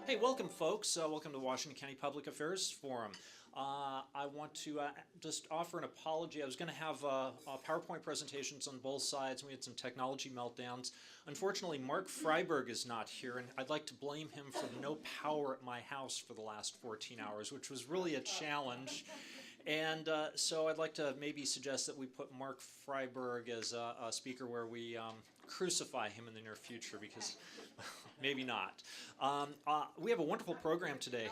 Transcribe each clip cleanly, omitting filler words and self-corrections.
Hey, welcome, folks. Welcome to the Washington County Public Affairs Forum. I want to just offer an apology. I was going to have PowerPoint presentations on both sides, and we had some technology meltdowns. Unfortunately, Mark Freiberg is not here, and I'd like to blame him for no power at my house for the last 14 hours, which was really a challenge. And so I'd like to maybe suggest that we put Mark Freiberg as a speaker where we crucify him in the near future, because maybe not. We have a wonderful program today.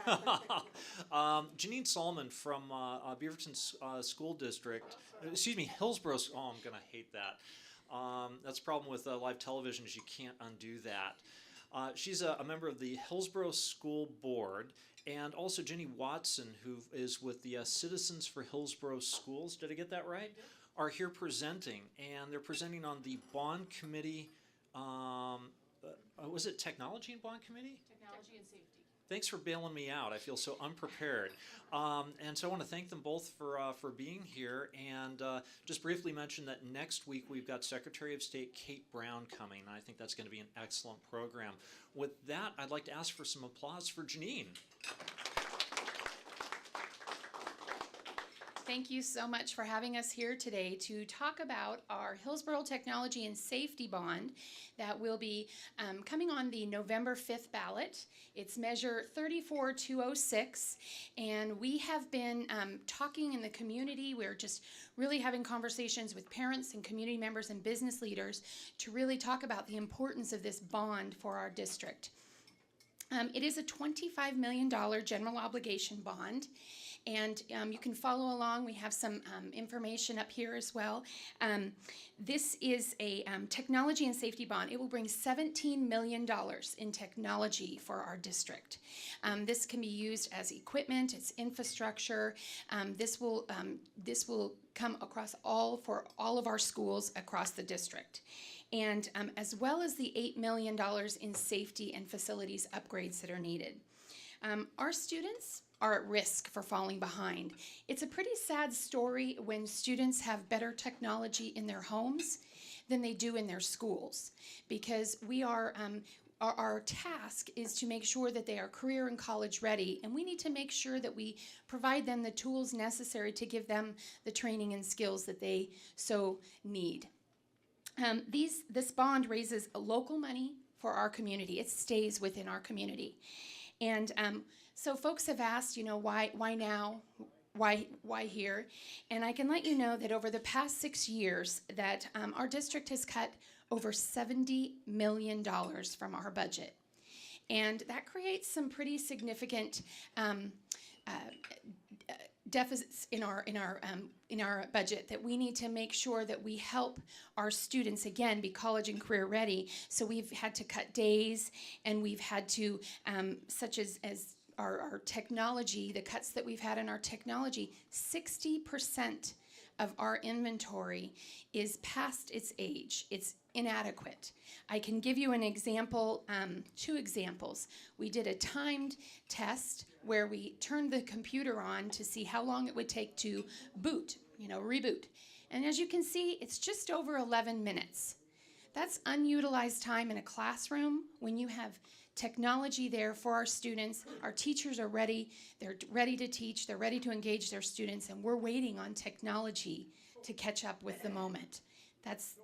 Janeen Sollman from Beaverton School District, excuse me, Hillsboro, oh, I'm going to hate that. That's the problem with live television, is you can't undo that. She's a member of the Hillsboro School Board, and also Jenny Watson, who is with the Citizens for Hillsboro Schools, did I get that right? Are here presenting, and they're presenting on the Bond Committee, was it Technology and Bond Committee? Technology and Safety. Thanks for bailing me out. I feel so unprepared. And so I want to thank them both for being here, and just briefly mention that next week we've got Secretary of State Kate Brown coming, and I think that's going to be an excellent program. With that, I'd like to ask for some applause for Janeen. Thank you so much for having us here today to talk about our Hillsboro Technology and Safety Bond that will be coming on the November 5th ballot. It's Measure 34206, and we have been talking in the community. We're just really having conversations with parents and community members and business leaders to really talk about the importance of this bond for our district. It is a $25 million general obligation bond. And you can follow along. We have some information up here as well. This is a technology and safety bond. It will bring $17 million in technology for our district. This can be used as equipment, it's infrastructure. This will come across for all of our schools across the district. And as well as the $8 million in safety and facilities upgrades that are needed. Our students are at risk for falling behind. It's a pretty sad story when students have better technology in their homes than they do in their schools, because we are our task is to make sure that they are career and college ready, and we need to make sure that we provide them the tools necessary to give them the training and skills that they so need. This bond raises local money for our community. It stays within our community. And so folks have asked, why now? Why here? And I can let you know that over the past 6 years that our district has cut over $70 million from our budget. And that creates some pretty significant deficits in our budget that we need to make sure that we help our students again be college and career ready. So we've had to cut days, and we've had to such as our technology, the cuts that we've had in our technology, 60% of our inventory is past its age. It's inadequate. I can give you an example, 2 examples. We did a timed test where we turned the computer on to see how long it would take to boot, reboot. And as you can see, it's just over 11 minutes. That's unutilized time in a classroom when you have technology there for our students. Our teachers are ready. They're ready to teach. They're ready to engage their students, and we're waiting on technology to catch up with the moment. That's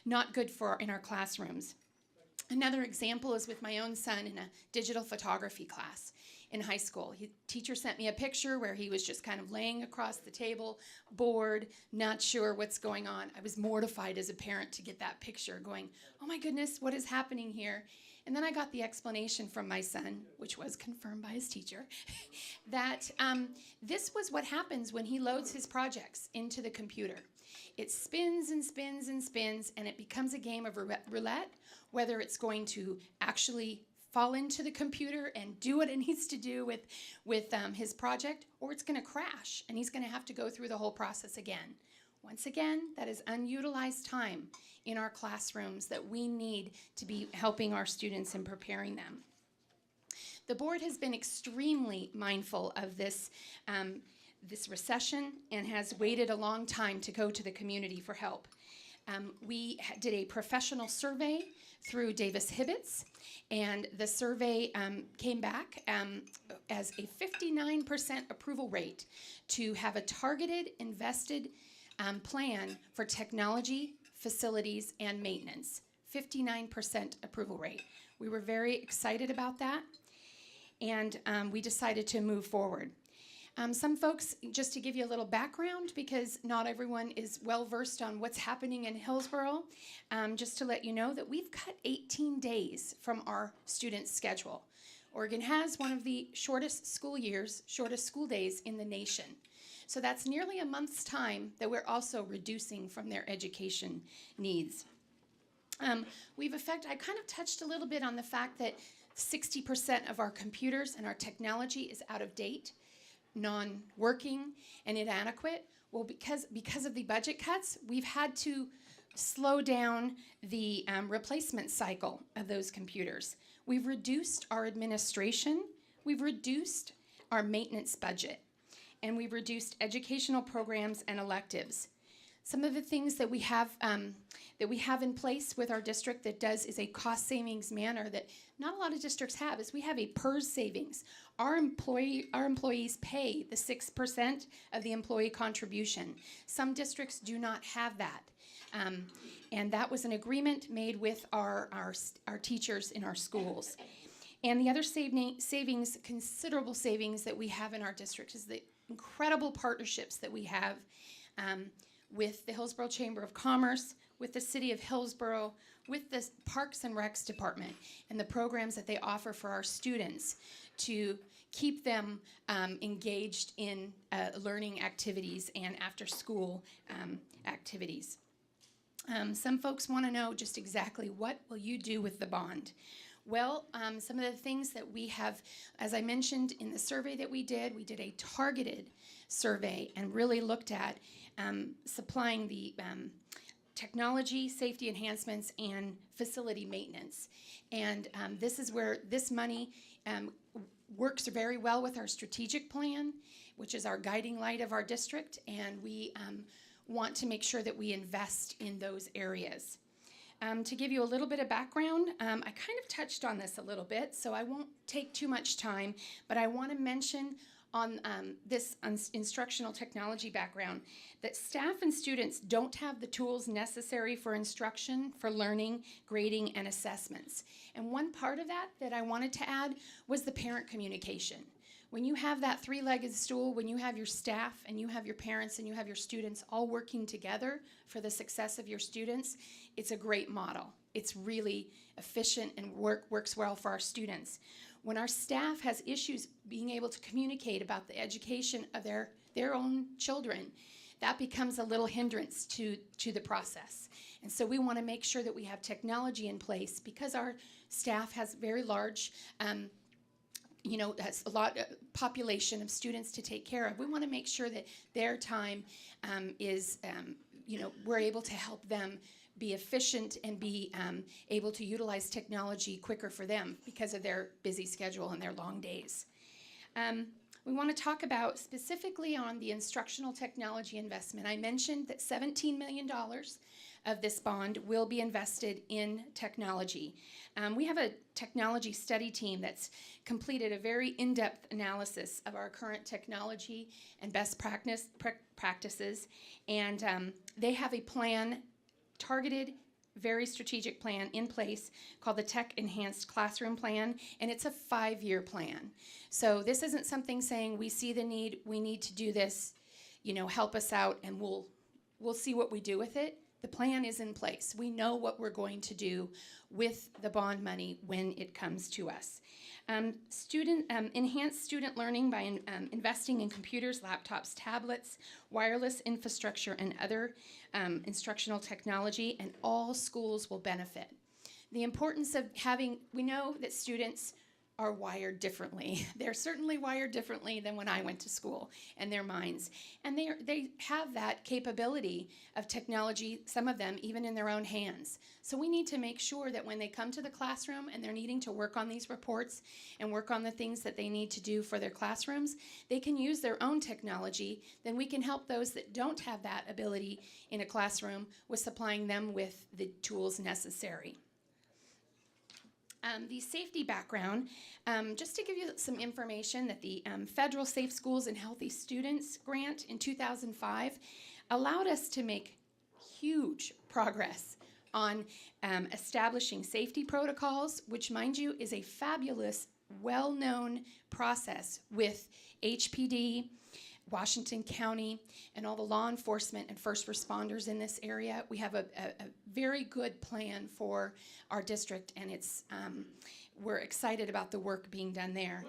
not good in our classrooms. Another example is with my own son in a digital photography class in high school. Teacher sent me a picture where he was just kind of laying across the table, bored, not sure what's going on. I was mortified as a parent to get that picture, going, oh my goodness, what is happening here? And then I got the explanation from my son, which was confirmed by his teacher, that this was what happens when he loads his projects into the computer. It spins and spins and spins, and it becomes a game of roulette, whether it's going to actually fall into the computer and do what it needs to do with his project, or it's going to crash, and he's going to have to go through the whole process again. Once again, that is unutilized time in our classrooms that we need to be helping our students and preparing them. The board has been extremely mindful of this recession and has waited a long time to go to the community for help. did a professional survey through Davis Hibbets, and the survey came back as a 59% approval rate to have a targeted, invested plan for technology, facilities, and maintenance. 59% approval rate. We were very excited about that, and we decided to move forward. Some folks, just to give you a little background, because not everyone is well versed on what's happening in Hillsboro, just to let you know that we've cut 18 days from our students' schedule. Oregon has one of the shortest school days in the nation. So that's nearly a month's time that we're also reducing from their education needs. I kind of touched a little bit on the fact that 60% of our computers and our technology is out of date, non-working, and inadequate. Well, because of the budget cuts, we've had to slow down the replacement cycle of those computers. We've reduced our administration, we've reduced our maintenance budget, and we've reduced educational programs and electives. Some of the things that we have in place with our district that does is a cost savings manner that not a lot of districts have, is we have a PERS savings. Our employees pay the 6% of the employee contribution. Some districts do not have that. And that was an agreement made with our teachers in our schools. And the other savings, considerable savings that we have in our district is the incredible partnerships that we have with the Hillsboro Chamber of Commerce, with the City of Hillsboro, with the Parks and Recs Department, and the programs that they offer for our students to keep them engaged in learning activities and after-school activities. Some folks want to know just exactly what will you do with the bond. Well, some of the things that we have, as I mentioned in the survey that we did a targeted survey and really looked at supplying the technology, safety enhancements, and facility maintenance. And this is where this money works very well with our strategic plan, which is our guiding light of our district, and we want to make sure that we invest in those areas. To give you a little bit of background, I kind of touched on this a little bit, so I won't take too much time, but I want to mention on this instructional technology background that staff and students don't have the tools necessary for instruction, for learning, grading, and assessments. And one part of that I wanted to add was the parent communication. When you have that three-legged stool, when you have your staff and you have your parents and you have your students all working together for the success of your students, it's a great model. It's really efficient and works well for our students. When our staff has issues being able to communicate about the education of their own children, that becomes a little hindrance to the process. And so we want to make sure that we have technology in place because our staff has very large has a lot of population of students to take care of. We want to make sure that their time we're able to help them be efficient and be able to utilize technology quicker for them because of their busy schedule and their long days. We want to talk about specifically on the instructional technology investment. I mentioned that $17 million of this bond will be invested in technology. We have a technology study team that's completed a very in-depth analysis of our current technology and best practices, and they have a plan, targeted, very strategic plan in place called the Tech Enhanced Classroom Plan, and it's a 5-year plan. So this isn't something saying we see the need, we need to do this, help us out, and we'll see what we do with it. The plan is in place. We know what we're going to do with the bond money when it comes to us. Enhance student learning by investing in computers, laptops, tablets, wireless infrastructure, and other instructional technology, and all schools will benefit. The importance of we know that students are wired differently. They're certainly wired differently than when I went to school, and their minds. And they have that capability of technology, some of them even in their own hands. So we need to make sure that when they come to the classroom and they're needing to work on these reports and work on the things that they need to do for their classrooms, they can use their own technology. Then we can help those that don't have that ability in a classroom with supplying them with the tools necessary. The safety background, just to give you some information that the Federal Safe Schools and Healthy Students grant in 2005 allowed us to make huge progress on establishing safety protocols, which, mind you, is a fabulous, well-known process with HPD, Washington County, and all the law enforcement and first responders in this area. We have a very good plan for our district, and we're excited about the work being done there.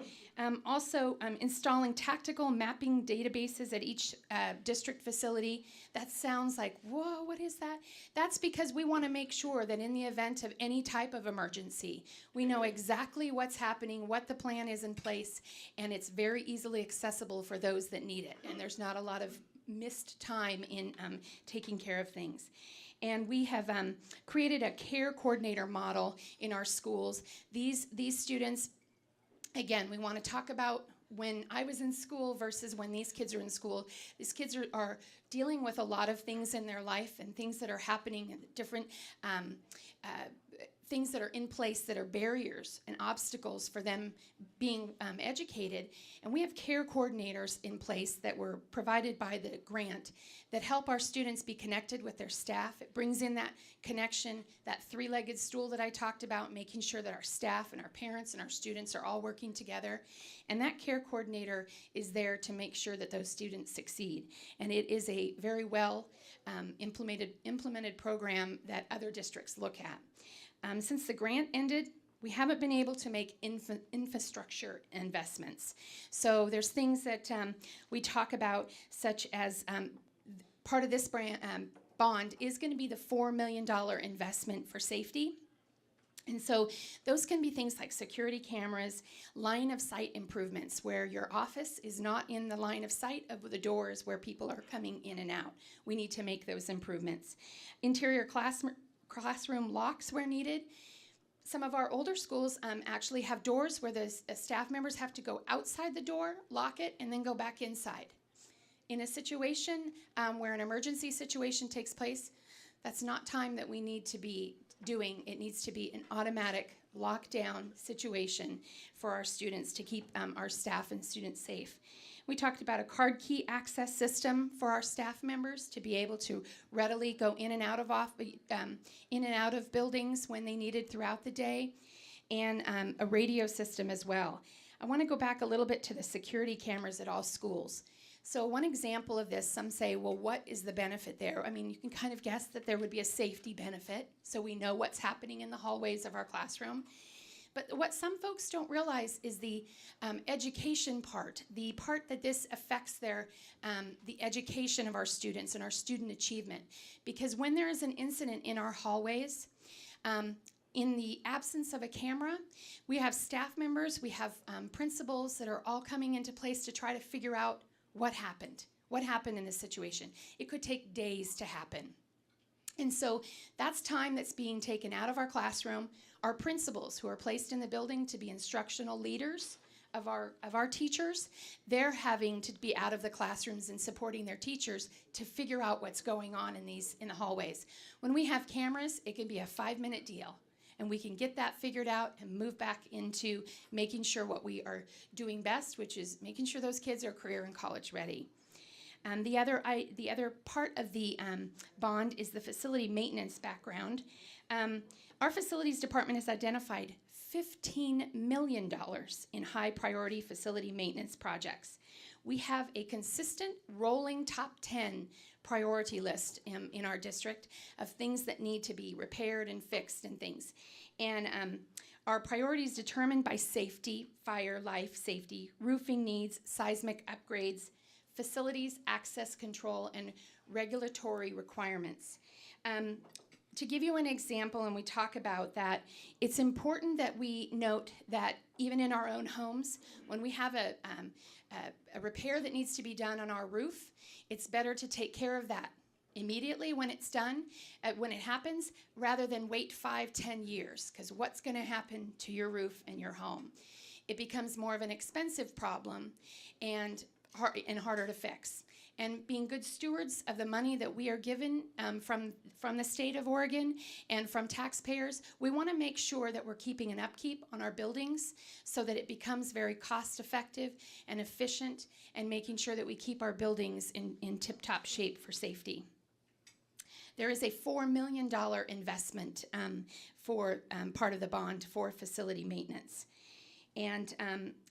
Also, installing tactical mapping databases at each district facility. That sounds like, whoa, what is that? That's because we want to make sure that in the event of any type of emergency, we know exactly what's happening, what the plan is in place, and it's very easily accessible for those that need it. And there's not a lot of missed time in taking care of things. And we have created a care coordinator model in our schools. These students, again, we want to talk about when I was in school versus when these kids are in school. These kids are dealing with a lot of things in their life and things that are happening, different things that are in place that are barriers and obstacles for them being educated. And we have care coordinators in place that were provided by the grant that help our students be connected with their staff. It brings in that connection, that three-legged stool that I talked about, making sure that our staff and our parents and our students are all working together. And that care coordinator is there to make sure that those students succeed. And it is a very well implemented program that other districts look at. Since the grant ended, we haven't been able to make infrastructure investments. So there's things that we talk about, such as part of this bond is going to be the $4 million investment for safety. And so those can be things like security cameras, line of sight improvements, where your office is not in the line of sight of the doors where people are coming in and out. We need to make those improvements. Interior classroom locks where needed. Some of our older schools actually have doors where the staff members have to go outside the door, lock it, and then go back inside. In a situation where an emergency situation takes place, that's not time that we need to be doing. It needs to be an automatic lockdown situation for our students to keep our staff and students safe. We talked about a card key access system for our staff members to be able to readily go in and out of buildings when they needed throughout the day, and a radio system as well. I want to go back a little bit to the security cameras at all schools. So one example of this, some say, well, what is the benefit there? I mean, you can kind of guess that there would be a safety benefit, so we know what's happening in the hallways of our classroom. But what some folks don't realize is the education part, the part that this affects the education of our students and our student achievement. Because when there is an incident in our hallways, in the absence of a camera, we have staff members, we have principals that are all coming into place to try to figure out what happened in this situation. It could take days to happen. And so that's time that's being taken out of our classroom. Our principals, who are placed in the building to be instructional leaders of our teachers, they're having to be out of the classrooms and supporting their teachers to figure out what's going on in the hallways. When we have cameras, it can be a 5-minute deal, and we can get that figured out and move back into making sure what we are doing best, which is making sure those kids are career and college ready. The other part of the bond is the facility maintenance background. Our facilities department has identified $15 million in high priority facility maintenance projects. We have a consistent rolling top 10 priority list in our district of things that need to be repaired and fixed and things. And our priorities determined by safety, fire, life safety, roofing needs, seismic upgrades, facilities access control, and regulatory requirements. to give you an example, and we talk about that, it's important that we note that even in our own homes, when we have a repair that needs to be done on our roof, it's better to take care of that immediately when it's done, when it happens, rather than wait 5-10 years, because what's going to happen to your roof and your home? It becomes more of an expensive problem and harder to fix. And being good stewards of the money that we are given from the state of Oregon and from taxpayers, we want to make sure that we're keeping an upkeep on our buildings so that it becomes very cost effective and efficient, and making sure that we keep our buildings in tip-top shape for safety. There is a $4 million investment for part of the bond for facility maintenance. And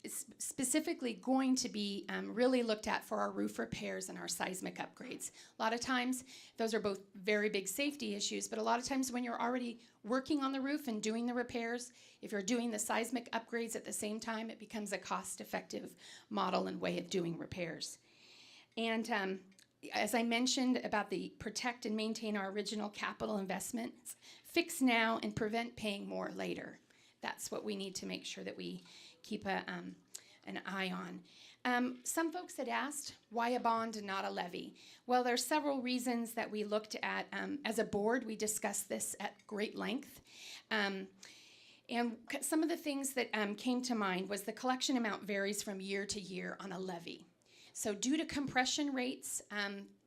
it's specifically going to be really looked at for our roof repairs and our seismic upgrades. A lot of times, those are both very big safety issues, but a lot of times when you're already working on the roof and doing the repairs, if you're doing the seismic upgrades at the same time, it becomes a cost-effective model and way of doing repairs. And as I mentioned about the protect and maintain our original capital investments, fix now and prevent paying more later. That's what we need to make sure that we keep an eye on. Some folks had asked, why a bond and not a levy? Well, there are several reasons that we looked at. As a board, we discussed this at great length. And some of the things that came to mind was the collection amount varies from year to year on a levy. So due to compression rates,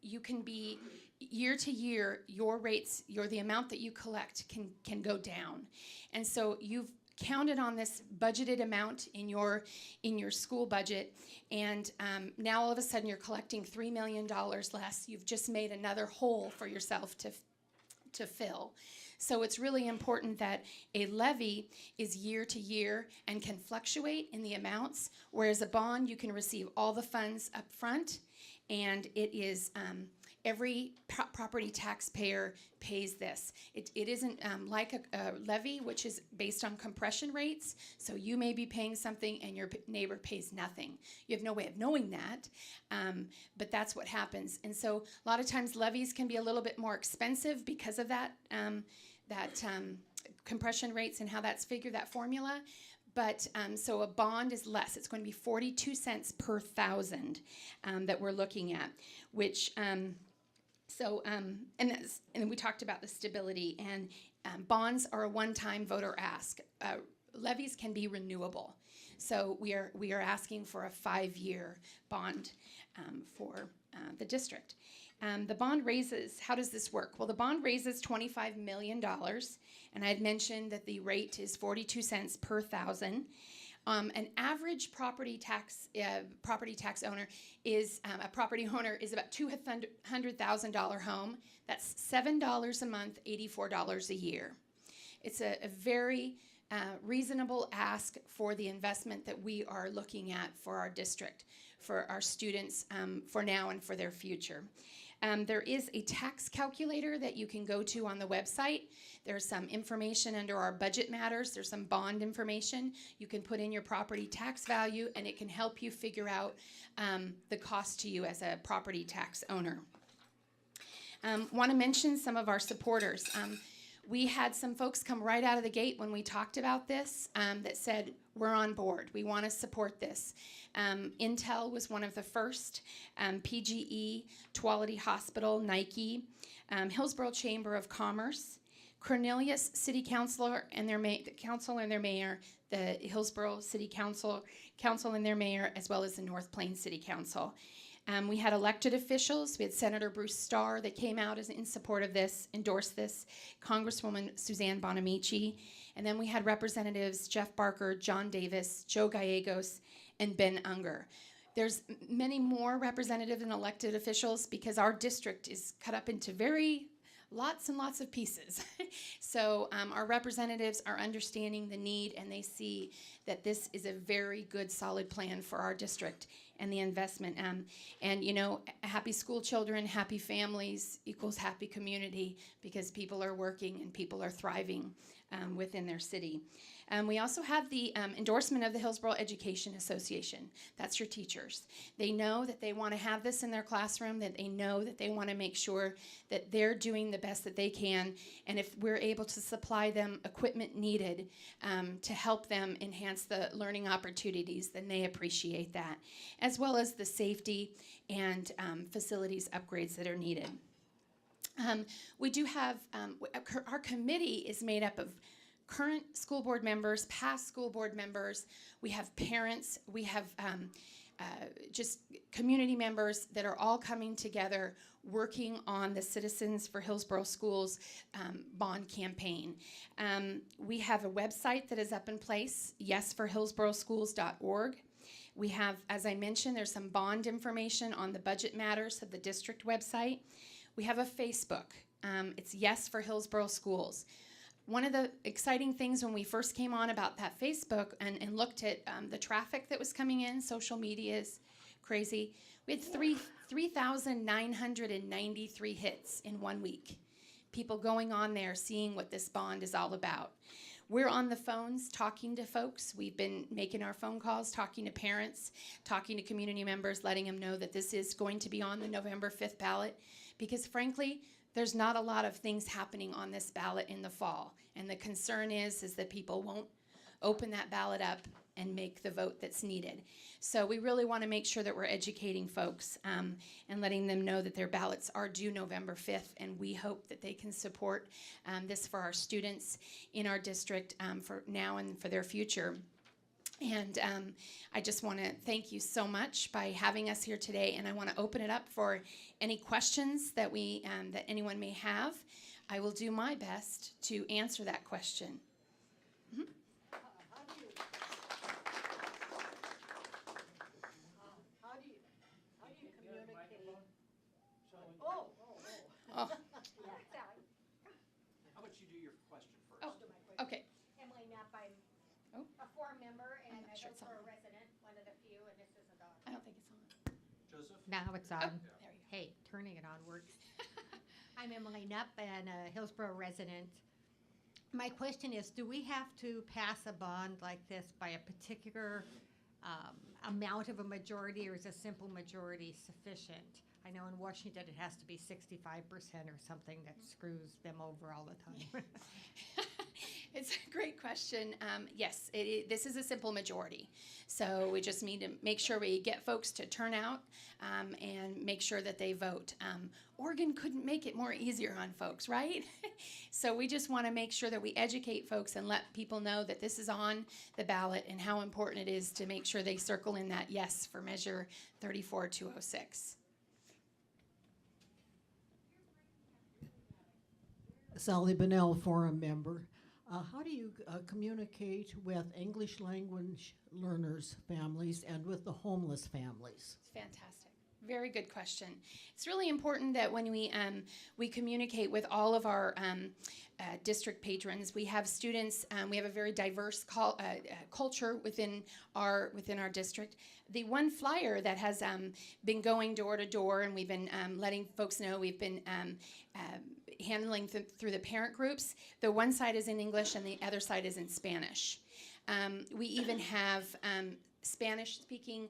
you can be year to year, your rates, the amount that you collect can go down. And so you've counted on this budgeted amount in your school budget, and now all of a sudden you're collecting $3 million less. You've just made another hole for yourself to fill. So it's really important that a levy is year to year and can fluctuate in the amounts, whereas a bond, you can receive all the funds up front, and it is every property taxpayer pays this. It isn't like a levy, which is based on compression rates. So you may be paying something and your neighbor pays nothing. You have no way of knowing that, but that's what happens. And so a lot of times levies can be a little bit more expensive because of that, compression rates and how that's figured, that formula. But so a bond is less. It's going to be 42 cents per thousand that we're looking at, which and we talked about the stability, and bonds are a one-time voter ask. Levies can be renewable. So we are asking for a 5-year bond for the district. The bond raises, how does this work? Well, the bond raises $25 million, and I had mentioned that the rate is 42 cents per thousand. An average property tax owner is about $200,000 home. That's $7 a month, $84 a year. It's a very reasonable ask for the investment that we are looking at for our district, for our students, for now and for their future. There is a tax calculator that you can go to on the website. There's some information under our budget matters. There's some bond information. You can put in your property tax value, and it can help you figure out the cost to you as a property tax owner. Want to mention some of our supporters. We had some folks come right out of the gate when we talked about this that said, we're on board. We want to support this. Intel was one of the first, PGE, Tuality Hospital, Nike, Hillsboro Chamber of Commerce, Cornelius City Councilor and their mayor, the Hillsboro City Council and their mayor, as well as the North Plains City Council. We had elected officials. We had Senator Bruce Starr that came out in support of this, endorsed this, Congresswoman Suzanne Bonamici, and then we had Representatives Jeff Barker, John Davis, Joe Gallegos, and Ben Unger. There's many more representative and elected officials because our district is cut up into lots and lots of pieces. So our representatives are understanding the need, and they see that this is a very good, solid plan for our district and the investment. And you know, happy school children, happy families equals happy community, because people are working and people are thriving within their city. We also have the endorsement of the Hillsboro Education Association. That's your teachers. They know that they want to have this in their classroom, that they know that they want to make sure that they're doing the best that they can, and if we're able to supply them equipment needed to help them enhance the learning opportunities, then they appreciate that, as well as the safety and facilities upgrades that are needed. We do have, our committee is made up of current school board members, past school board members. We have parents. We have just community members that are all coming together working on the Citizens for Hillsboro Schools bond campaign. We have a website that is up in place, yesforhillsboroschools.org. We have, as I mentioned, there's some bond information on the budget matters of the district website. We have a Facebook. It's Yes for Hillsboro Schools. One of the exciting things when we first came on about that Facebook and looked at the traffic that was coming in, social media is crazy. We had 3,993 hits in 1 week. People going on there, seeing what this bond is all about. We're on the phones talking to folks. We've been making our phone calls, talking to parents, talking to community members, letting them know that this is going to be on the November 5th ballot. Because frankly, there's not a lot of things happening on this ballot in the fall. And the concern is that people won't open that ballot up and make the vote that's needed. So we really want to make sure that we're educating folks and letting them know that their ballots are due November 5th, and we hope that they can support this for our students in our district for now and for their future. And I just want to thank you so much by having us here today, and I want to open it up for any questions that that anyone may have. I will do my best to answer that question. Mm-hmm. How do you communicate? Oh. How about you do your question first? Oh, okay. Emily Knapp, I'm Oh. a forum member and I'm not a sure it's Hillsboro on. resident, one of the few, and this is a dog. I don't think it's on. Joseph? Now it's on. There you go. Hey, turning it on works. I'm Emily Knapp and a Hillsboro resident. My question is, do we have to pass a bond like this by a particular amount of a majority, or is a simple majority sufficient? I know in Washington it has to be 65% or something that screws them over all the time. It's a great question. Yes, this is a simple majority. So we just need to make sure we get folks to turn out and make sure that they vote. Oregon couldn't make it more easier on folks, right? So we just want to make sure that we educate folks and let people know that this is on the ballot and how important it is to make sure they circle in that yes for Measure 34206. Sally Bonnell, forum member. How do you communicate with English language learners' families and with the homeless families? It's fantastic. Very good question. It's really important that when we communicate with all of our district patrons, we have students. We have a very diverse culture within our district. The one flyer that has been going door to door, and we've been letting folks know, we've been handling through the parent groups. The one side is in English and the other side is in Spanish. We even have Spanish-speaking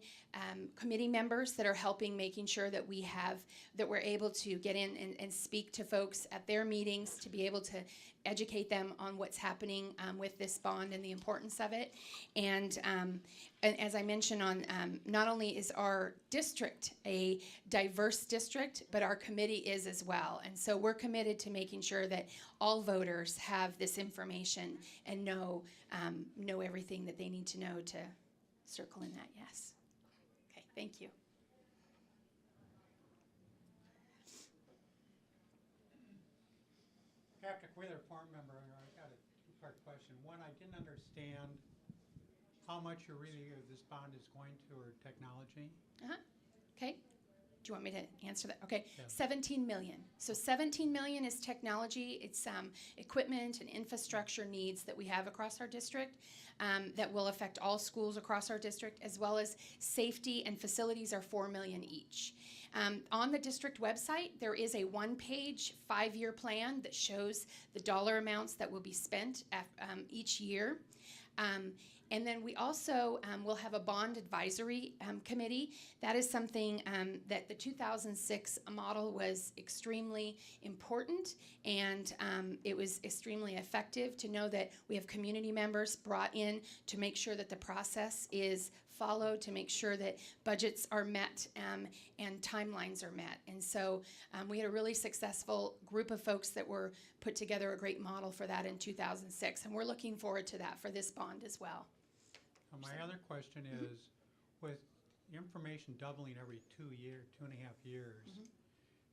committee members that are helping, making sure that we're able to get in and speak to folks at their meetings to be able to educate them on what's happening with this bond and the importance of it. And as I mentioned, not only is our district a diverse district, but our committee is as well. And so we're committed to making sure that all voters have this information and know everything that they need to know to circle in that yes. Okay, thank you. Captain Wheeler, farm member, I got a two-part question. One, I didn't understand how much this bond is going to, or technology. Okay. Do you want me to answer that? Okay, Yeah. 17 million. So 17 million is technology. It's equipment and infrastructure needs that we have across our district that will affect all schools across our district, as well as safety and facilities are 4 million each. On the district website, there is a one-page 5-year plan that shows the dollar amounts that will be spent each year. And then we also will have a bond advisory committee. That is something that the 2006 model was extremely important, and it was extremely effective to know that we have community members brought in to make sure that the process is followed, to make sure that budgets are met and timelines are met. And so we had a really successful group of folks that were put together a great model for that in 2006, and we're looking forward to that for this bond as well. My other question is, with information doubling every 2 and a half years,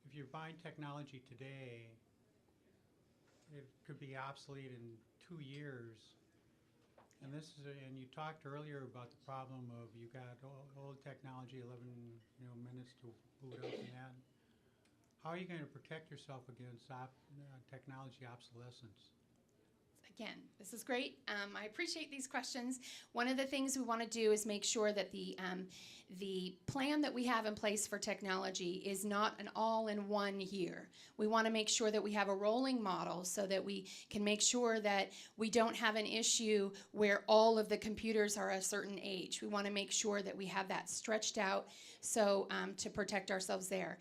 if you're buying technology today, it could be obsolete in 2 years. And and you talked earlier about the problem of you got old technology, 11 minutes to boot up and that. How are you going to protect yourself against technology obsolescence? Again, this is great. I appreciate these questions. One of the things we want to do is make sure that the plan that we have in place for technology is not an all-in-one year. We want to make sure that we have a rolling model so that we can make sure that we don't have an issue where all of the computers are a certain age. We want to make sure that we have that stretched out so to protect ourselves there.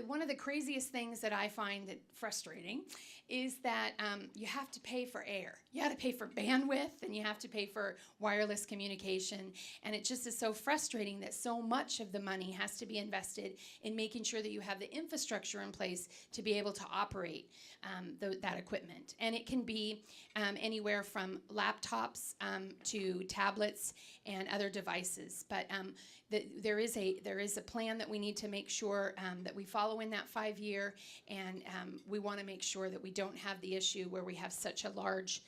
One of the craziest things that I find that frustrating is that you have to pay for air. You have to pay for bandwidth, and you have to pay for wireless communication. And it just is so frustrating that so much of the money has to be invested in making sure that you have the infrastructure in place to be able to operate that equipment. And it can be anywhere from laptops to tablets and other devices. But there is a plan that we need to make sure that we follow in that 5-year, and we want to make sure that we don't have the issue where we have such a large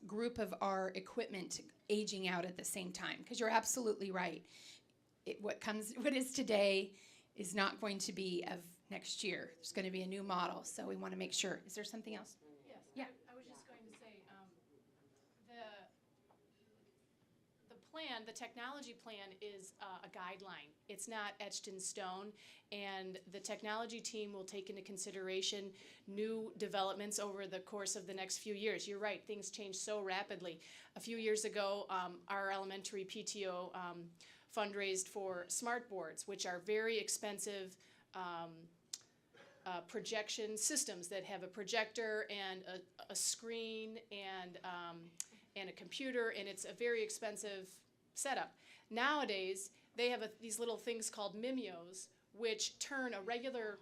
group of our equipment aging out at the same time. Because you're absolutely right. What is today is not going to be of next year. There's going to be a new model, so we want to make sure. Is there something else? Yes. Yeah. I was just going to say, the technology plan is a guideline. It's not etched in stone, and the technology team will take into consideration new developments over the course of the next few years. You're right, things change so rapidly. A few years ago, our elementary PTO fundraised for smart boards, which are very expensive projection systems that have a projector and a screen and a computer, and it's a very expensive setup. Nowadays, they have these little things called Mimios, which turn a regular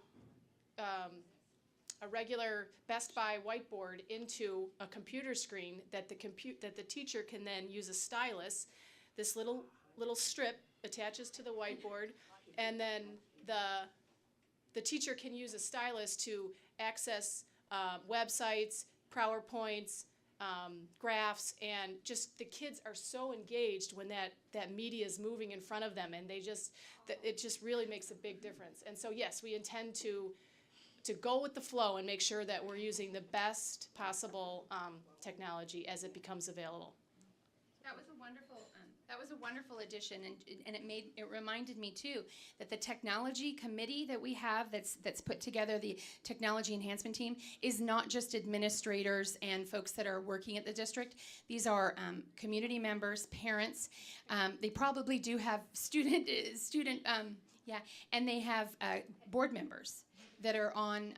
Best Buy whiteboard into a computer screen that the teacher can then use a stylus. This little strip attaches to the whiteboard, and then the teacher can use a stylus to access websites, PowerPoints, graphs, and just the kids are so engaged when that media is moving in front of them, and it just really makes a big difference. And so yes, we intend to go with the flow and make sure that we're using the best possible technology as it becomes available. That was a wonderful addition, and it reminded me too that the technology committee that we have that's put together, the technology enhancement team, is not just administrators and folks that are working at the district. These are community members, parents. They probably do have student, and they have board members that are on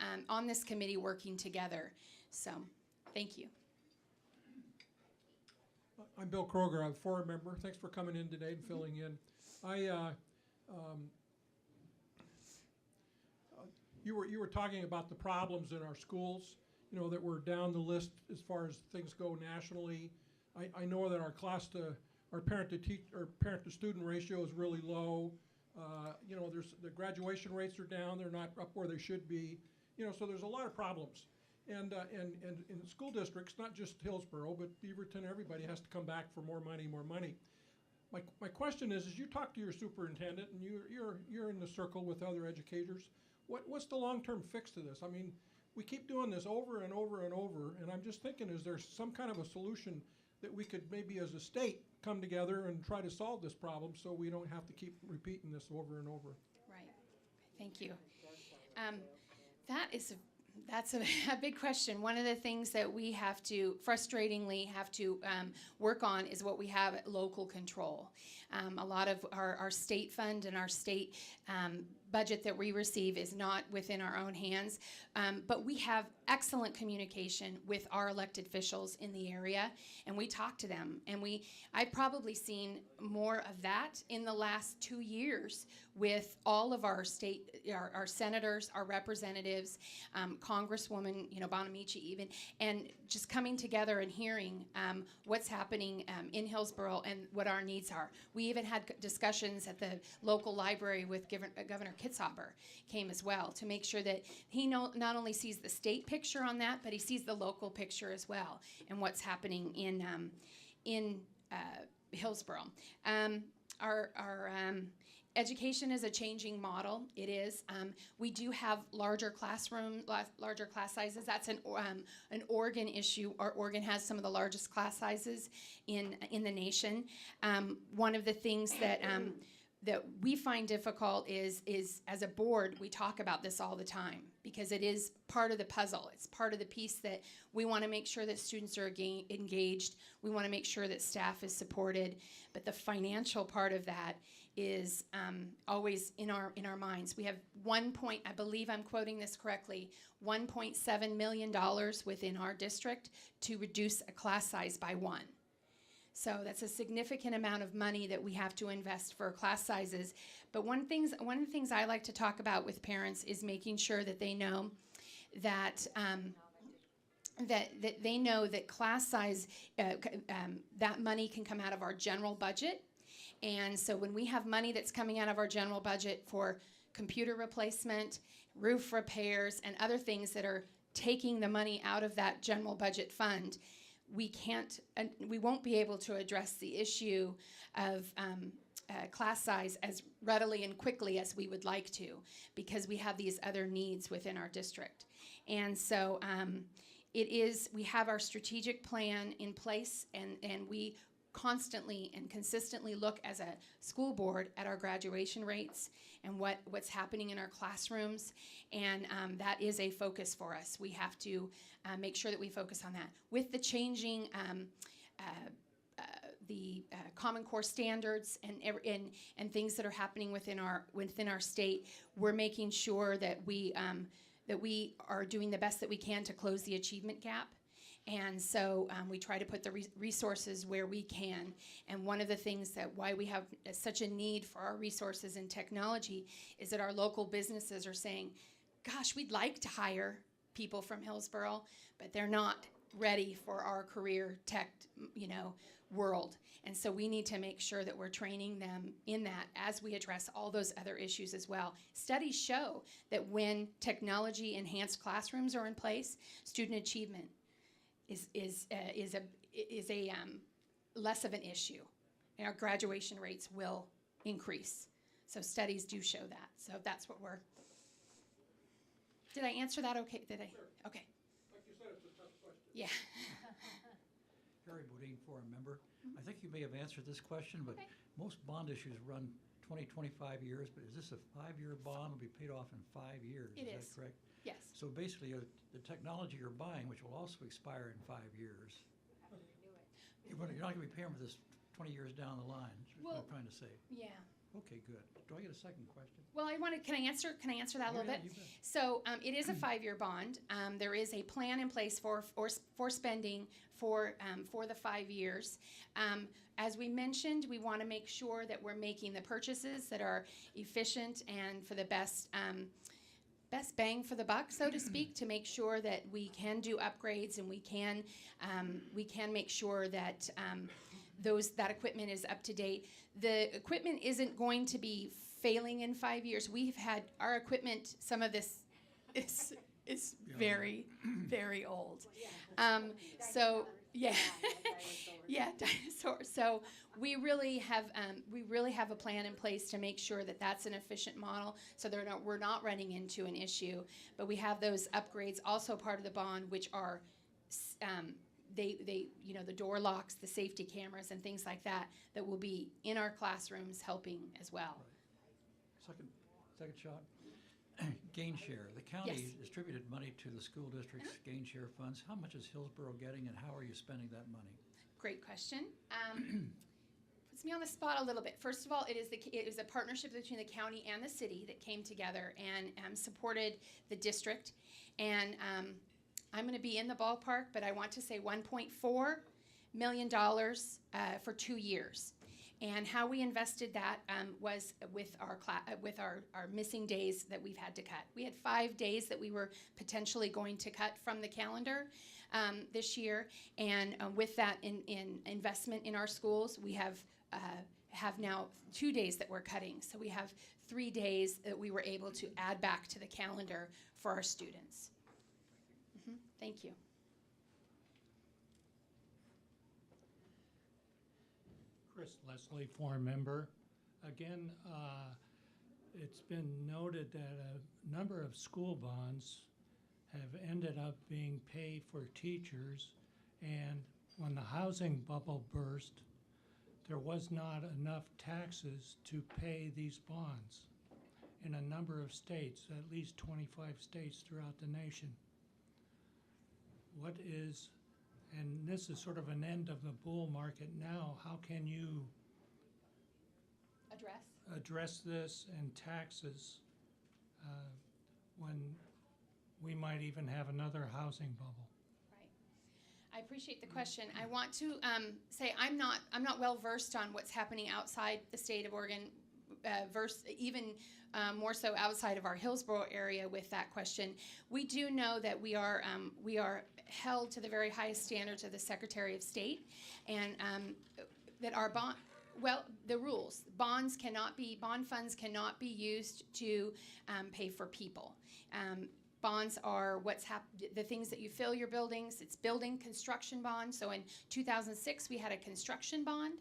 this committee working together. So, thank you. I'm Bill Kroger. I'm a forum member. Thanks for coming in today and filling in. You were talking about the problems in our schools, that we're down the list as far as things go nationally. I know that our parent to student ratio is really low. The graduation rates are down. They're not up where they should be. So there's a lot of problems. And in school districts, not just Hillsboro, but Beaverton, everybody has to come back for more money, more money. my question is you talk to your superintendent and you're in the circle with other educators. What's the long-term fix to this? I mean, we keep doing this over and over and over, and I'm just thinking, is there some kind of a solution that we could maybe as a state come together and try to solve this problem so we don't have to keep repeating this over and over? Right. Thank you. That's a big question. One of the things that we frustratingly have to work on is what we have at local control. A lot of our state fund and our state budget that we receive is not within our own hands, but we have excellent communication with our elected officials in the area, and we talk to them. And I've probably seen more of that in the last 2 years with all of our our senators, our representatives, Congresswoman, Bonamici even, and just coming together and hearing what's happening in Hillsboro and what our needs are. We even had discussions at the local library with Governor Kitzhaber came as well to make sure that he not only sees the state picture on that, but he sees the local picture as well and what's happening in Hillsboro. Our education is a changing model. It is. We do have larger class sizes. That's an Oregon issue. Oregon has some of the largest class sizes in the nation. One of the things that we find difficult is as a board, we talk about this all the time because it is part of the puzzle. It's part of the piece that we want to make sure that students are engaged. We want to make sure that staff is supported. But the financial part of that is always in our minds. We have I believe I'm quoting this correctly, $1.7 million within our district to reduce a class size by 1. So that's a significant amount of money that we have to invest for class sizes. But one of the things I like to talk about with parents is making sure that they know that that they know that class size, that money can come out of our general budget. And so when we have money that's coming out of our general budget for computer replacement, roof repairs, and other things that are taking the money out of that general budget fund, we won't be able to address the issue of class size as readily and quickly as we would like to because we have these other needs within our district. And so we have our strategic plan in place, and we constantly and consistently look as a school board at our graduation rates and what's happening in our classrooms, and that is a focus for us. We have to make sure that we focus on that. With the changing Common Core standards and things that are happening within our state, we're making sure that we are doing the best that we can to close the achievement gap. And so we try to put the resources where we can. And one of the things why we have such a need for our resources in technology is that our local businesses are saying, gosh, we'd like to hire people from Hillsboro, but they're not ready for our career tech, world. And so we need to make sure that we're training them in that as we address all those other issues as well. Studies show that when technology enhanced classrooms are in place, student achievement is a less of an issue, and our graduation rates will increase. So studies do show that. So that's what we're. Did I answer that okay? Did I? Okay. Like you said, it's a tough question. Yeah. Harry Boudin, forum member. I think you may have answered this question, but most bond issues run 20, 25 years, but is this a 5-year bond? Will be paid off in 5 years. It is that correct? Yes. So basically, the technology you're buying, which will also expire in 5 years, you're not going to be paying for this 20 years down the line. That's what I'm trying to say. Yeah. Okay, good. Do I get a second question? Well, can I answer that a little bit? You bet. So it is a 5-year bond. There is a plan in place for spending for the 5 years. As we mentioned, we want to make sure that we're making the purchases that are efficient and for the best bang for the buck, so to speak, to make sure that we can do upgrades and we can make sure that that equipment is up to date. The equipment isn't going to be failing in 5 years. We've had our equipment, some of this is very, very old. So Yeah. Yeah, dinosaurs. So we really have a plan in place to make sure that that's an efficient model, so we're not running into an issue. But we have those upgrades also part of the bond, which are the door locks, the safety cameras, and things like that will be in our classrooms helping as well. Second shot. Gain share. The county Yes. distributed money to the school district's gain share funds. How much is Hillsboro getting, and how are you spending that money? Great question. Puts me on the spot a little bit. First of all, it was a partnership between the county and the city that came together and supported the district. And I'm going to be in the ballpark, but I want to say $1.4 million for 2 years. And how we invested that was with our missing days that we've had to cut. We had 5 days that we were potentially going to cut from the calendar this year, and with that in investment in our schools, we have now 2 days that we're cutting. So we have 3 days that we were able to add back to the calendar for our students. Thank you. Chris Leslie, foreign member. Again, it's been noted that a number of school bonds have ended up being paid for teachers, and when the housing bubble burst, there was not enough taxes to pay these bonds in a number of states, at least 25 states throughout the nation. And this is sort of an end of the bull market now. How can you address this and taxes when we might even have another housing bubble? Right. I appreciate the question. I want to say I'm not well versed on what's happening outside the state of Oregon, even more so outside of our Hillsboro area with that question. We do know that we are held to the very highest standards of the Secretary of State, and that our the rules. Bond funds cannot be used to pay for people. Bonds are the things that you fill your buildings. It's building construction bonds. So in 2006, we had a construction bond,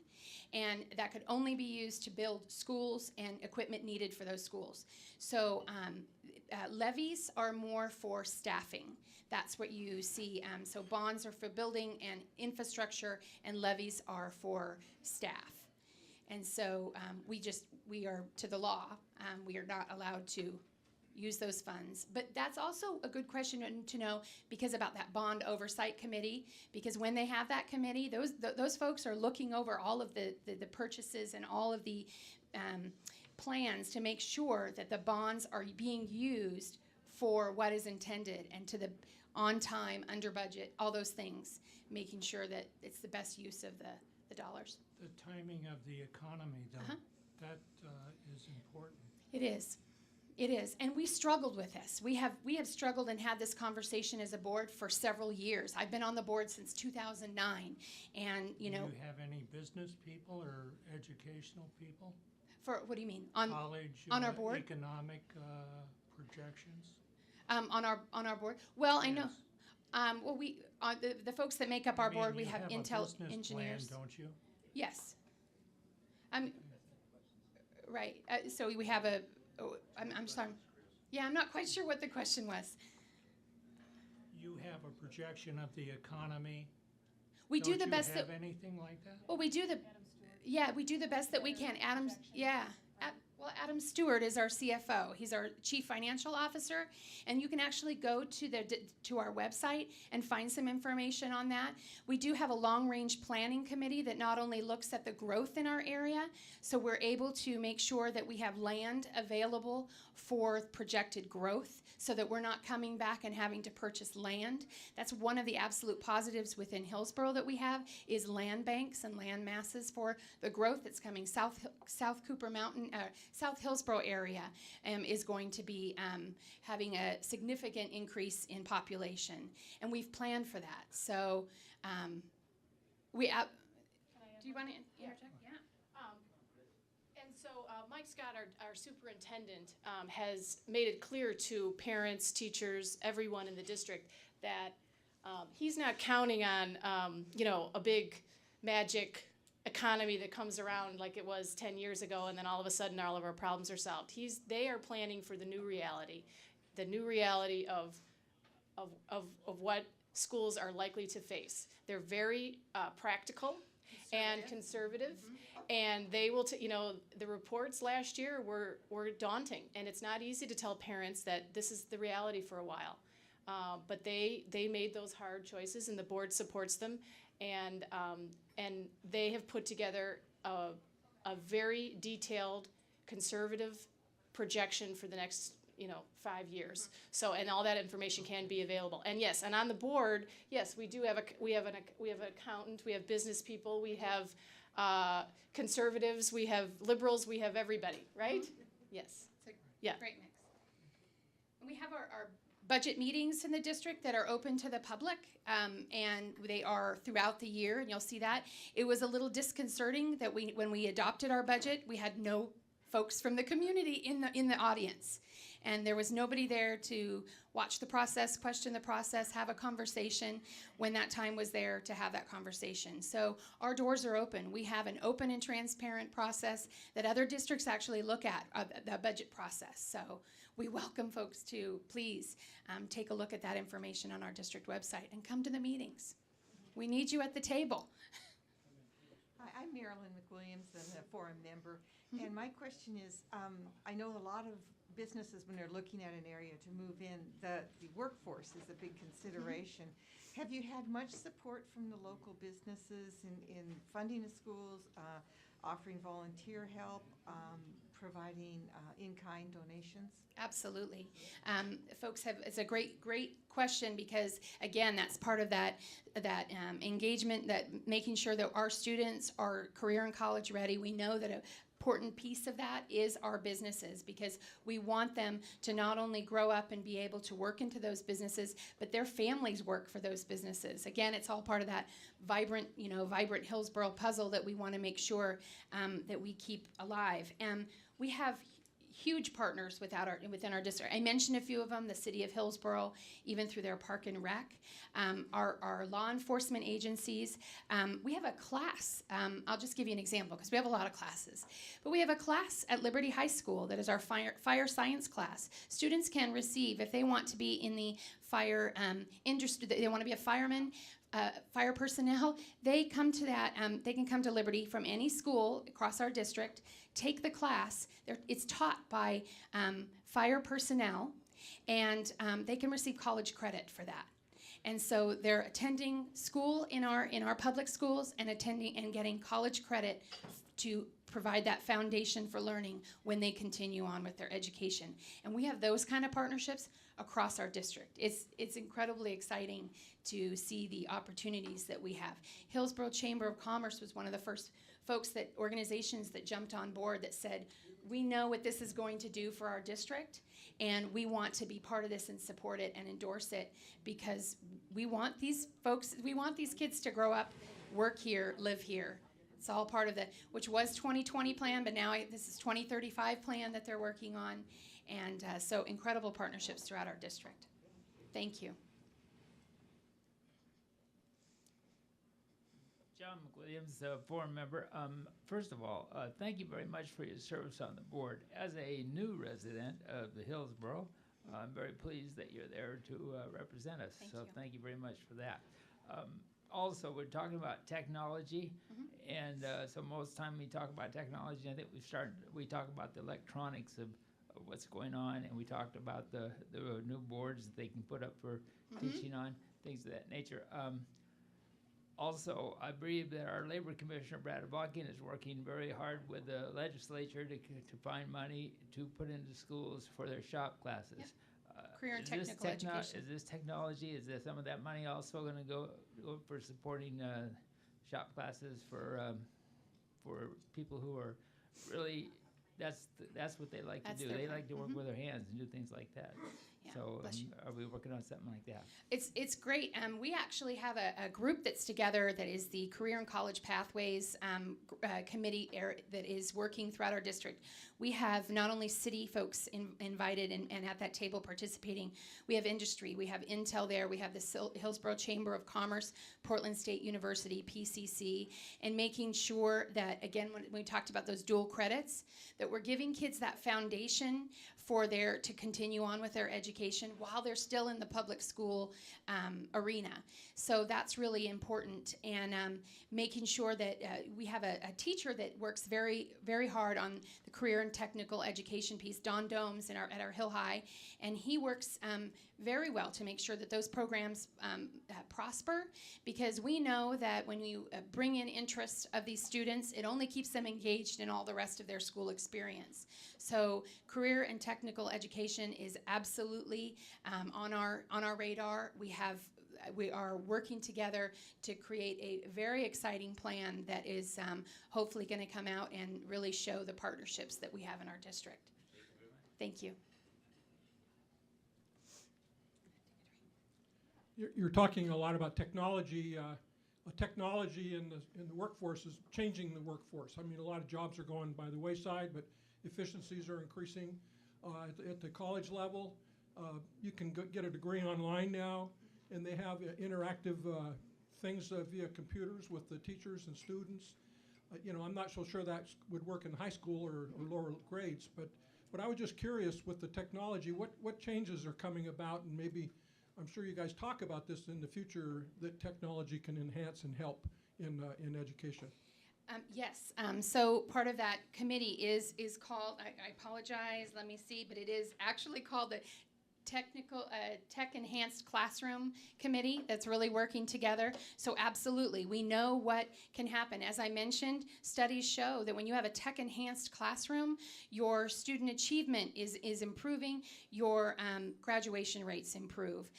and that could only be used to build schools and equipment needed for those schools. So levies are more for staffing. That's what you see. So bonds are for building and infrastructure, and levies are for staff. And so we are to the law. We are not allowed to use those funds. But that's also a good question to know, because about that bond oversight committee, because when they have that committee, those folks are looking over all of the purchases and all of the plans to make sure that the bonds are being used for what is intended and to the on time, under budget, all those things, making sure that it's the best use of the dollars. The timing of the economy, though, that is important. It is. It is, and we struggled with this. We have struggled and had this conversation as a board for several years. I've been on the board since 2009, and Do you have any business people or educational people? For what do you mean College, on our board? Economic projections. On our board? Well, I know. Yes. Well, we the folks that make up our board, we you have a Intel business engineers. plan, don't you? Yes. Right. So we have a. I'm sorry. Yeah, I'm not quite sure what the question was. You have a projection of the economy. We do Don't the you best have that. anything like that? Well, we do the best that we can. Adam Stewart is our CFO. He's our Chief Financial Officer, and you can actually go to our website and find some information on that. We do have a long-range planning committee that not only looks at the growth in our area, so we're able to make sure that we have land available for projected growth, so that we're not coming back and having to purchase land. That's one of the absolute positives within Hillsboro that we have, is land banks and land masses for the growth that's coming. South Cooper Mountain, South Hillsboro area is going to be having a significant increase in population, and we've planned for that. So do you want to interject? Yeah. And so Mike Scott, our superintendent, has made it clear to parents, teachers, everyone in the district that he's not counting on, a big magic economy that comes around like it was 10 years ago, and then all of a sudden all of our problems are solved. They are planning for the new reality of what schools are likely to face. They're very practical and conservative, and they will, the reports last year were daunting, and it's not easy to tell parents that this is the reality for a while. But they made those hard choices, and the board supports them, and they have put together a very detailed, conservative projection for the next 5 years. So, and all that information can be available. And yes, and on the board, yes, we do have we have an accountant, we have business people, we have conservatives, we have liberals, we have everybody, right? Yes. It's a Yeah. great mix. And we have our budget meetings in the district that are open to the public, and they are throughout the year, and you'll see that. It was a little disconcerting that when we adopted our budget, we had no folks from the community in the audience. And there was nobody there to watch the process, question the process, have a conversation when that time was there to have that conversation. So our doors are open. We have an open and transparent process that other districts actually look at, the budget process. So we welcome folks to please take a look at that information on our district website and come to the meetings. We need you at the table. Hi, I'm Marilyn McWilliams, I'm a forum member, and my question is, I know a lot of businesses, when they're looking at an area to move in, the workforce is a big consideration. Have you had much support from the local businesses in funding the schools, offering volunteer help, providing in-kind donations? Absolutely. Folks it's a great question because, again, that's part of that engagement, that making sure that our students are career and college ready. We know that an important piece of that is our businesses, because we want them to not only grow up and be able to work into those businesses, but their families work for those businesses. Again, it's all part of that vibrant Hillsboro puzzle that we want to make sure that we keep alive. And we have huge partners within our district. I mentioned a few of them, the city of Hillsboro, even through their park and rec, our law enforcement agencies. We have a class, I'll just give you an example because we have a lot of classes, but we have a class at Liberty High School that is our fire science class. Students can receive, if they want to be in the fire industry, they want to be a fireman, fire personnel, they come to that, they can come to Liberty from any school across our district, take the class. It's taught by fire personnel, and they can receive college credit for that. And so they're attending school in our public schools and attending and getting college credit to provide that foundation for learning when they continue on with their education. And we have those kind of partnerships across our district. It's incredibly exciting to see the opportunities that we have. Hillsboro Chamber of Commerce was one of the first organizations that jumped on board that said, we know what this is going to do for our district, and we want to be part of this and support it and endorse it, because we want these kids to grow up, work here, live here. It's all part of which was 2020 plan, but now this is 2035 plan that they're working on. And so incredible partnerships throughout our district. Thank you. John McWilliams, forum member. First of all, thank you very much for your service on the board. As a new resident of the Hillsboro, I'm very pleased that you're there to represent us. Thank you very much for that. Also, we're talking about technology, and so most time we talk about technology, I think we talk about the electronics of what's going on, and we talked about the new boards that they can put up for teaching on, things of that nature. Also, I believe that our Labor Commissioner, Brad Avakian, is working very hard with the legislature to find money to put into schools for their shop classes. Yep. Career and technical education. Is this technology, is there some of that money also going to go for supporting shop classes for people who are really, that's what they like to do. They like to work with their hands and do things like that. Yeah, So bless you. are we working on something like that? It's great. We actually have a group that's together that is the Career and College Pathways Committee that is working throughout our district. We have not only city folks invited and at that table participating, we have industry, we have Intel there, we have the Hillsboro Chamber of Commerce, Portland State University, PCC, and making sure that, again, when we talked about those dual credits, that we're giving kids that foundation to continue on with their education while they're still in the public school arena. So that's really important. And making sure that we have a teacher that works very, very hard on the career and technical education piece, Don Domes at our Hill High, and he works very well to make sure that those programs prosper, because we know that when you bring in interest of these students, it only keeps them engaged in all the rest of their school experience. So career and technical education is absolutely on our radar. We are working together to create a very exciting plan that is hopefully going to come out and really show the partnerships that we have in our district. Thank you. You're talking a lot about technology. Technology in the workforce is changing the workforce. I mean, a lot of jobs are going by the wayside, but efficiencies are increasing. At the college level, you can get a degree online now, and they have interactive things via computers with the teachers and students. I'm not so sure that would work in high school or lower grades, but I was just curious with the technology, what changes are coming about, and maybe I'm sure you guys talk about this in the future, that technology can enhance and help in education. Yes. So part of that committee is called, I apologize, let me see, but it is actually called the Tech Enhanced Classroom Committee that's really working together. So absolutely, we know what can happen. As I mentioned, studies show that when you have a tech enhanced classroom, your student achievement is improving, your graduation rates improve.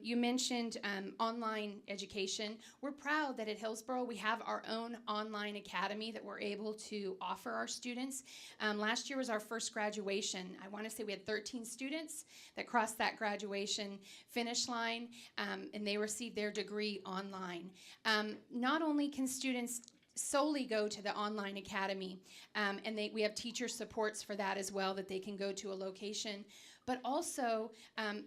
You mentioned online education. We're proud that at Hillsboro we have our own online academy that we're able to offer our students. Last year was our first graduation. I want to say we had 13 students that crossed that graduation finish line, and they received their degree online. Not only can students solely go to the online academy, and we have teacher supports for that as well, that they can go to a location, but also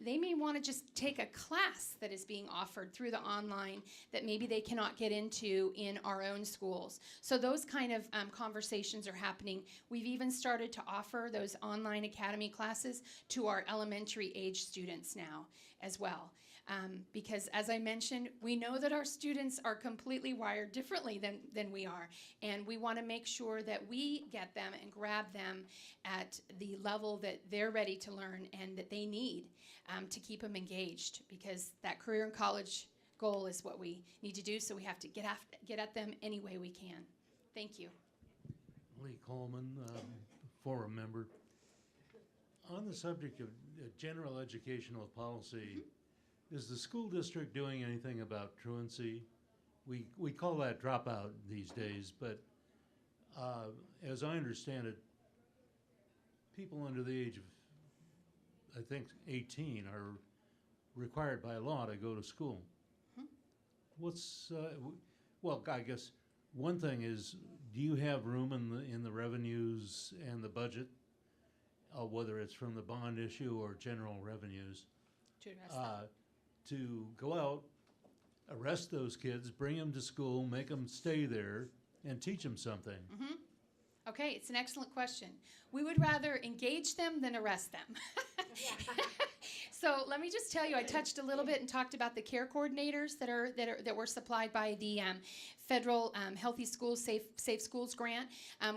they may want to just take a class that is being offered through the online that maybe they cannot get into in our own schools. So those kind of conversations are happening. We've even started to offer those online academy classes to our elementary age students now as well. Because as I mentioned, we know that our students are completely wired differently than we are. And we want to make sure that we get them and grab them at the level that they're ready to learn and that they need to keep them engaged, because that career and college goal is what we need to do. So we have to get at them any way we can. Thank you. Lee Coleman, forum member. On the subject of general educational policy, is the school district doing anything about truancy? We call that dropout these days, but as I understand it, people under the age of, I think, 18 are required by law to go to school. Well, I guess one thing is, do you have room in the revenues and the budget, whether it's from the bond issue or general revenues, To address that. to go out, arrest those kids, bring them to school, make them stay there, and teach them something? Mm-hmm. Okay, it's an excellent question. We would rather engage them than arrest them. So let me just tell you, I touched a little bit and talked about the care coordinators that were supplied by the federal Healthy Schools, Safe Schools grant.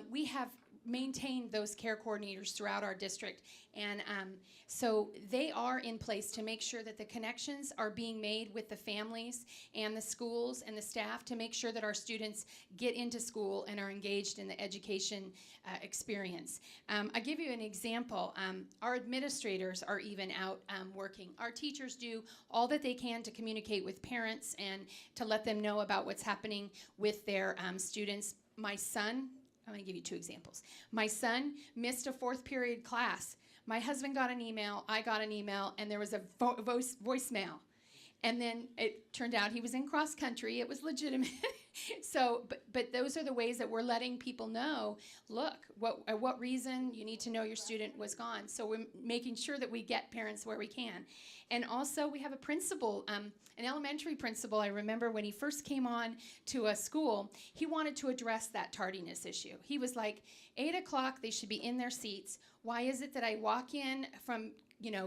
We have maintained those care coordinators throughout our district, and so they are in place to make sure that the connections are being made with the families and the schools and the staff to make sure that our students get into school and are engaged in the education experience. I'll give you an example. Our administrators are even out working. Our teachers do all that they can to communicate with parents and to let them know about what's happening with their students. My son, I'm going to give you two examples. My son missed a fourth period class. My husband got an email, I got an email, and there was a voicemail. And then it turned out he was in cross country. It was legitimate. So, but those are the ways that we're letting people know, look, at what reason you need to know your student was gone. So we're making sure that we get parents where we can. And also we have a principal, an elementary principal, I remember when he first came on to a school, he wanted to address that tardiness issue. He was like, 8 o'clock, they should be in their seats. Why is it that I walk in from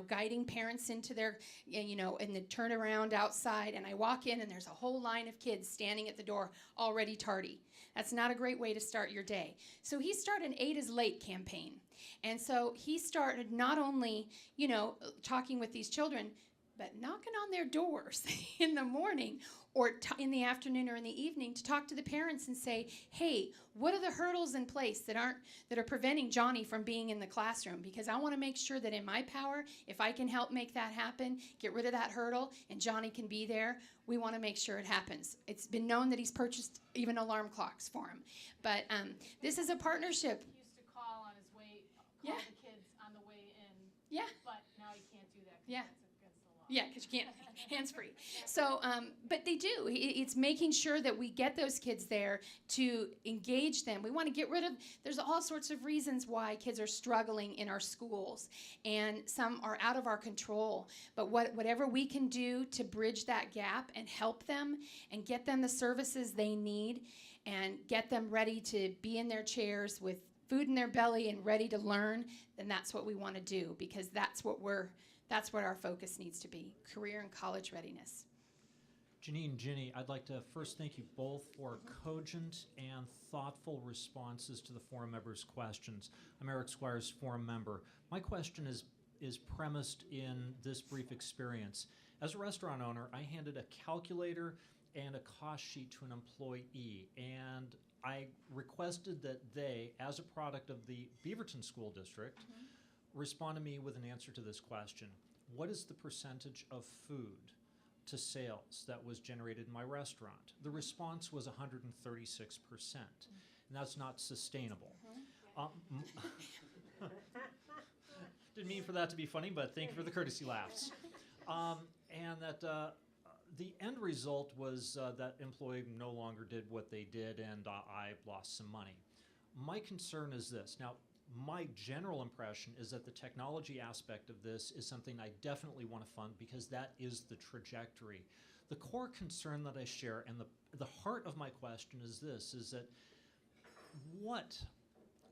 guiding parents into their, in the turnaround outside, and I walk in and there's a whole line of kids standing at the door already tardy. That's not a great way to start your day. So he started an 8 is late campaign. And so he started not only, talking with these children, but knocking on their doors in the morning or in the afternoon or in the evening to talk to the parents and say, hey, what are the hurdles in place that are preventing Johnny from being in the classroom? Because I want to make sure that in my power, if I can help make that happen, get rid of that hurdle, and Johnny can be there, we want to make sure it happens. It's been known that he's purchased even alarm clocks for him. But this is a partnership. He used to call on his way, Yeah. the kids on the way in. Yeah. But now he can't do that. 'Cause Yeah. that's against the law. Yeah, because you can't, hands-free. So, but they do. It's making sure that we get those kids there to engage them. We want to get rid of, there's all sorts of reasons why kids are struggling in our schools, and some are out of our control. But whatever we can do to bridge that gap and help them and get them the services they need and get them ready to be in their chairs with food in their belly and ready to learn, then that's what we want to do, because that's what our focus needs to be, career and college readiness. Janeen, Ginny, I'd like to first thank you both for cogent and thoughtful responses to the forum members' questions. I'm Eric Squires, forum member. My question is premised in this brief experience. As a restaurant owner, I handed a calculator and a cost sheet to an employee, and I requested that they, as a product of the Beaverton School District, respond to me with an answer to this question. What is the percentage of food to sales that was generated in my restaurant? The response was 136%, and that's not sustainable. Didn't mean for that to be funny, but thank you for the courtesy laughs. And that the end result was that employee no longer did what they did, and I lost some money. My concern is this. Now, my general impression is that the technology aspect of this is something I definitely want to fund, because that is the trajectory. The core concern that I share, and the heart of my question is this, is that what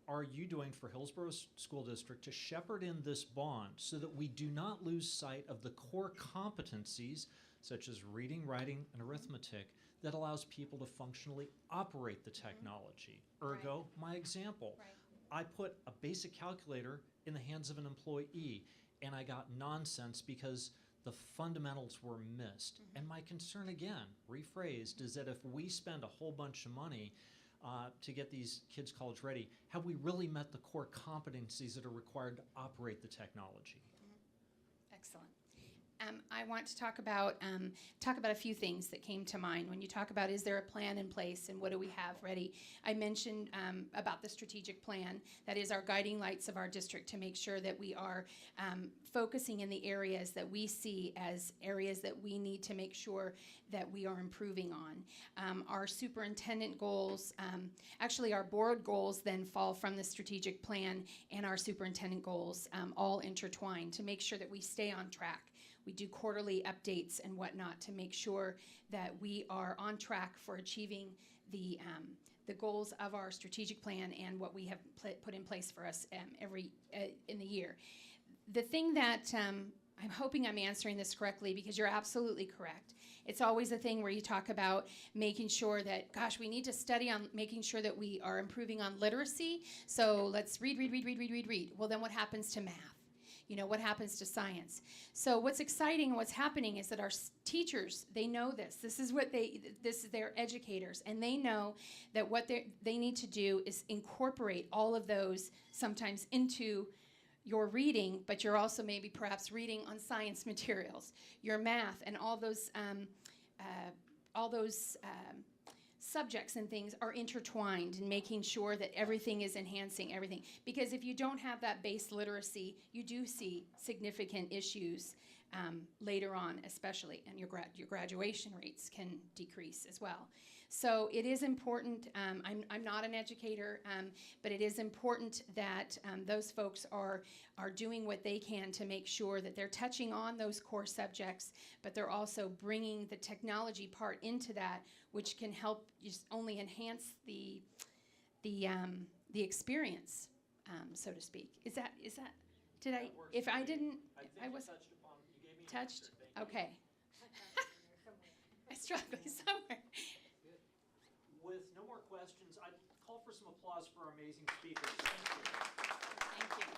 are you doing for Hillsboro School District to shepherd in this bond so that we do not lose sight of the core competencies, such as reading, writing, and arithmetic, that allows people to functionally operate the technology? Ergo, my example. Right. I put a basic calculator in the hands of an employee, and I got nonsense because the fundamentals were missed. And my concern, again, rephrased, is that if we spend a whole bunch of money to get these kids college ready, have we really met the core competencies that are required to operate the technology? Excellent. I want to talk about a few things that came to mind when you talk about, is there a plan in place and what do we have ready? I mentioned about the strategic plan. That is our guiding lights of our district to make sure that we are focusing in the areas that we see as areas that we need to make sure that we are improving on. Our superintendent goals, actually our board goals then fall from the strategic plan and our superintendent goals all intertwined to make sure that we stay on track. We do quarterly updates and whatnot to make sure that we are on track for achieving the goals of our strategic plan and what we have put in place for us in the year. The thing that I'm hoping I'm answering this correctly, because you're absolutely correct. It's always a thing where you talk about making sure that, gosh, we need to study on making sure that we are improving on literacy. So let's read. Well, then what happens to math? What happens to science? So what's exciting and what's happening is that our teachers, they know this. This is their educators, and they know that what they need to do is incorporate all of those sometimes into your reading, but you're also maybe perhaps reading on science materials, your math, and all those subjects and things are intertwined and making sure that everything is enhancing everything. Because if you don't have that base literacy, you do see significant issues later on, especially, and your graduation rates can decrease as well. So it is important. I'm not an educator, but it is important that those folks are doing what they can to make sure that they're touching on those core subjects, but they're also bringing the technology part into that, which can help just only enhance the experience, so to speak. Is that? Did I? If I didn't, I was touched. Okay. I struggled somewhere. With no more questions, I'd call for some applause for our amazing speakers. Thank you. Thank you.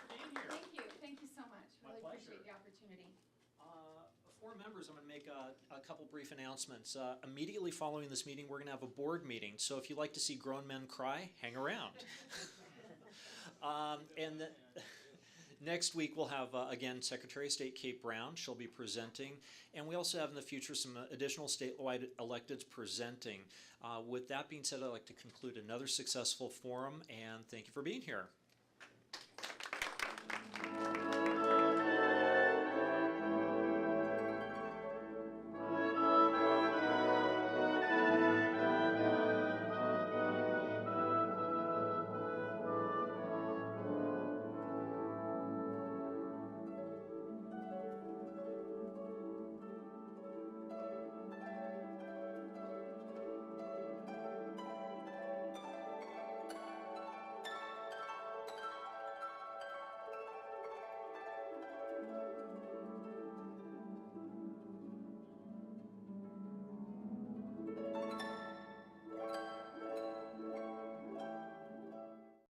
Thanks for being here. Thank you so much. My Really pleasure. appreciate the opportunity. For members, I'm going to make a couple brief announcements. Immediately following this meeting, we're going to have a board meeting. So if you like to see grown men cry, hang around. Next week, we'll have, again, Secretary of State Kate Brown. She'll be presenting. And we also have in the future some additional statewide electeds presenting. With that being said, I'd like to conclude another successful forum, and thank you for being here.